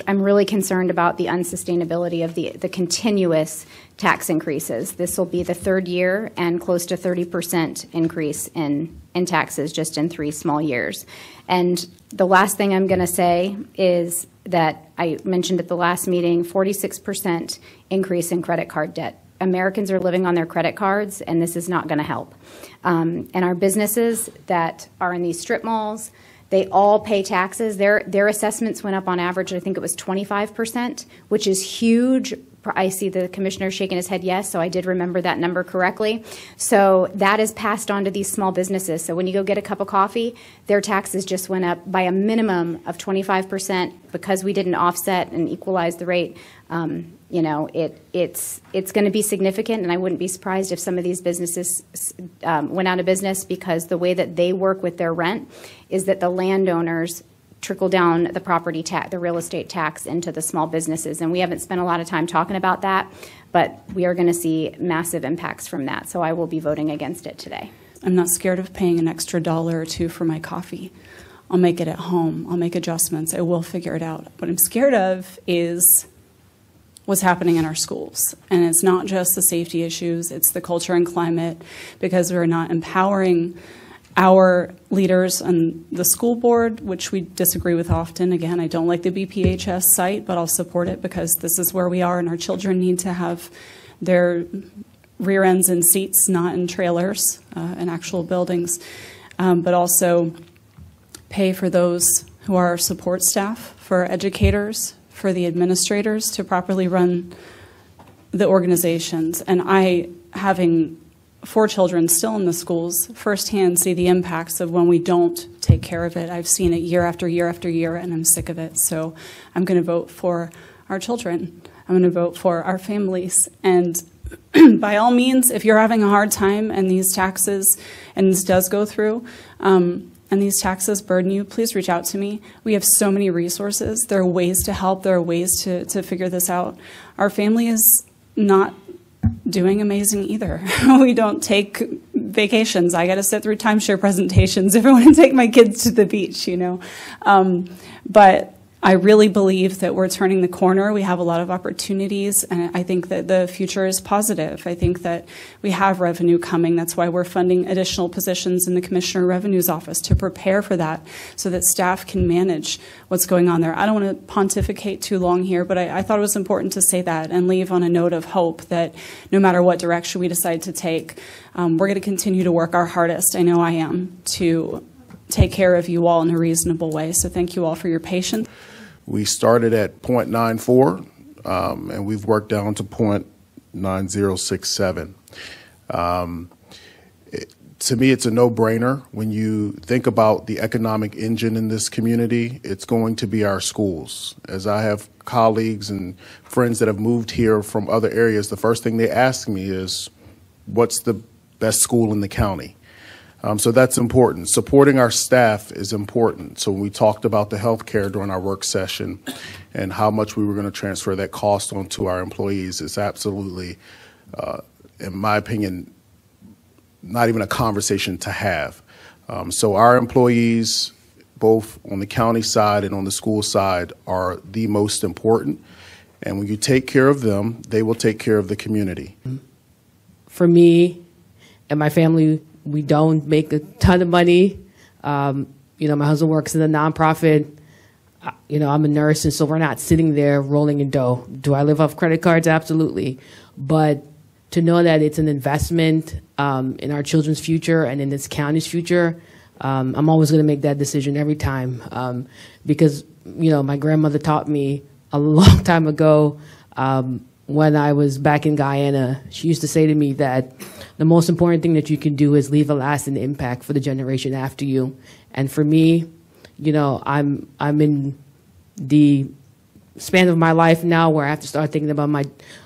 I'm really concerned about the unsustainability of the continuous tax increases. This will be the third year and close to 30% increase in taxes just in 3 small years. And the last thing I'm going to say is that I mentioned at the last meeting, 46% increase in credit card debt. Americans are living on their credit cards, and this is not going to help. And our businesses that are in these strip malls, they all pay taxes. Their assessments went up on average, I think it was 25%, which is huge. I see the commissioner shaking his head yes, so I did remember that number correctly. So that is passed on to these small businesses. So when you go get a cup of coffee, their taxes just went up by a minimum of 25% because we didn't offset and equalize the rate. You know, it's going to be significant, and I wouldn't be surprised if some of these businesses went out of business, because the way that they work with their rent is that the landowners trickle down the property tax, the real estate tax, into the small businesses. And we haven't spent a lot of time talking about that, but we are going to see massive impacts from that. So I will be voting against it today. I'm not scared of paying an extra $1 or $2 for my coffee. I'll make it at home. I'll make adjustments. I will figure it out. What I'm scared of is what's happening in our schools. And it's not just the safety issues, it's the culture and climate, because we're not empowering our leaders on the school board, which we disagree with often. Again, I don't like the BPHS site, but I'll support it because this is where we are, and our children need to have their rear ends in seats, not in trailers, in actual buildings. But also pay for those who are our support staff, for educators, for the administrators to properly run the organizations. And I, having 4 children still in the schools, firsthand see the impacts of when we don't take care of it. I've seen it year after year after year, and I'm sick of it. So I'm going to vote for our children. I'm going to vote for our families. And by all means, if you're having a hard time and these taxes, and this does go through, and these taxes burden you, please reach out to me. We have so many resources. There are ways to help. There are ways to figure this out. Our family is not doing amazing either. We don't take vacations. I got to sit through timeshare presentations if I want to take my kids to the beach, you know. But I really believe that we're turning the corner. We have a lot of opportunities, and I think that the future is positive. I think that we have revenue coming. That's why we're funding additional positions in the Commissioner of Revenue's office to prepare for that, so that staff can manage what's going on there. I don't want to pontificate too long here, but I thought it was important to say that and leave on a note of hope that no matter what direction we decide to take, we're going to continue to work our hardest, I know I am, to take care of you all in a reasonable way. So thank you all for your patience. We started at 0.94, and we've worked down to 0.9067. To me, it's a no-brainer. When you think about the economic engine in this community, it's going to be our schools. As I have colleagues and friends that have moved here from other areas, the first thing they ask me is, what's the best school in the county? So that's important. Supporting our staff is important. So when we talked about the health care during our work session and how much we were going to transfer that cost onto our employees, it's absolutely, in my opinion, not even a conversation to have. So our employees, both on the county side and on the school side, are the most important. And when you take care of them, they will take care of the community. For me and my family, we don't make a ton of money. You know, my husband works in a nonprofit. You know, I'm a nurse, and so we're not sitting there rolling in dough. Do I live off credit cards? Absolutely. But to know that it's an investment in our children's future and in this county's future, I'm always going to make that decision every time. Because, you know, my grandmother taught me a long time ago, when I was back in Guyana, she used to say to me that the most important thing that you can do is leave a lasting impact for the generation after you. And for me, you know, I'm in the span of my life now where I have to start thinking about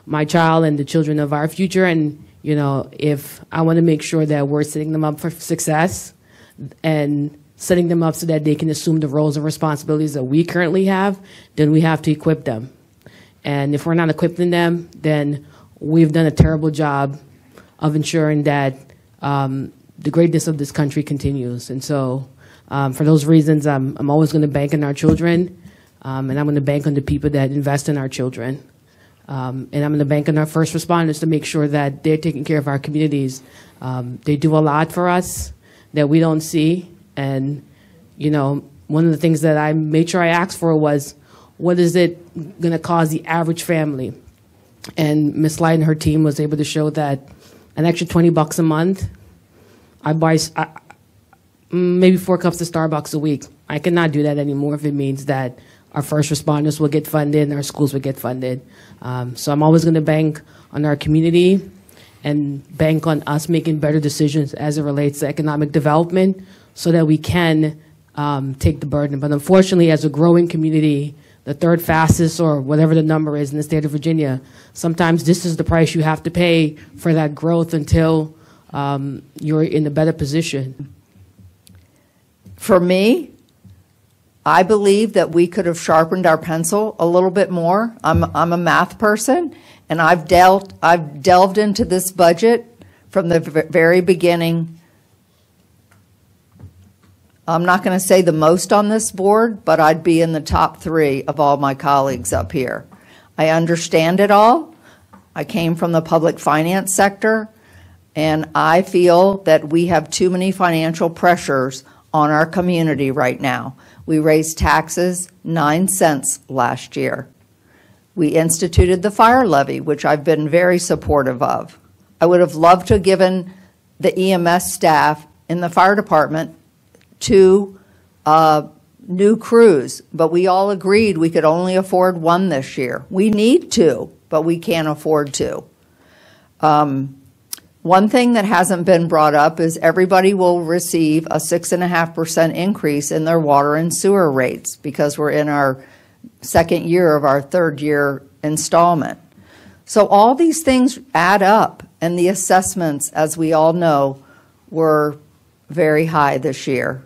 my child and the children of our future. And, you know, if I want to make sure that we're setting them up for success and setting them up so that they can assume the roles and responsibilities that we currently have, then we have to equip them. And if we're not equipping them, then we've done a terrible job of ensuring that the greatness of this country continues. And so for those reasons, I'm always going to bank on our children. and I'm going to bank on the people that invest in our children. And I'm going to bank on our first responders to make sure that they're taking care of our communities. They do a lot for us that we don't see. And, you know, one of the things that I made sure I asked for was, what is it going to cost the average family? And Ms. Light and her team was able to show that an extra $20 a month, I buy maybe 4 cups of Starbucks a week. I cannot do that anymore if it means that our first responders will get funded and our schools will get funded. So I'm always going to bank on our community and bank on us making better decisions as it relates to economic development so that we can take the burden. But unfortunately, as a growing community, the third fastest or whatever the number is in the state of Virginia, sometimes this is the price you have to pay for that growth until you're in a better position. For me, I believe that we could have sharpened our pencil a little bit more. I'm a math person, and I've delved into this budget from the very beginning. I'm not going to say the most on this board, but I'd be in the top 3 of all my colleagues up here. I understand it all. I came from the public finance sector, and I feel that we have too many financial pressures on our community right now. We raised taxes 9 cents last year. We instituted the fire levy, which I've been very supportive of. I would have loved to have given the EMS staff in the fire department 2 new crews, but we all agreed we could only afford 1 this year. We need 2, but we can't afford 2. One thing that hasn't been brought up is everybody will receive a 6.5% increase in their water and sewer rates because we're in our 2nd year of our 3rd year installment. So all these things add up, and the assessments, as we all know, were very high this year.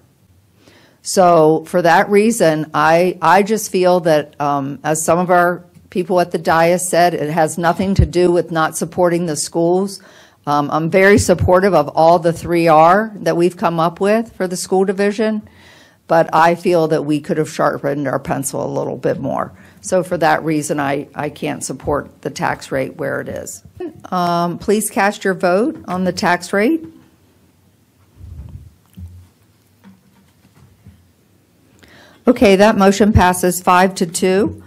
So for that reason, I just feel that, as some of our people at the dais said, it has nothing to do with not supporting the schools. I'm very supportive of all the 3R that we've come up with for the school division, but I feel that we could have sharpened our pencil a little bit more. So for that reason, I can't support the tax rate where it is. Please cast your vote on the tax rate. Okay, that motion passes 5-2.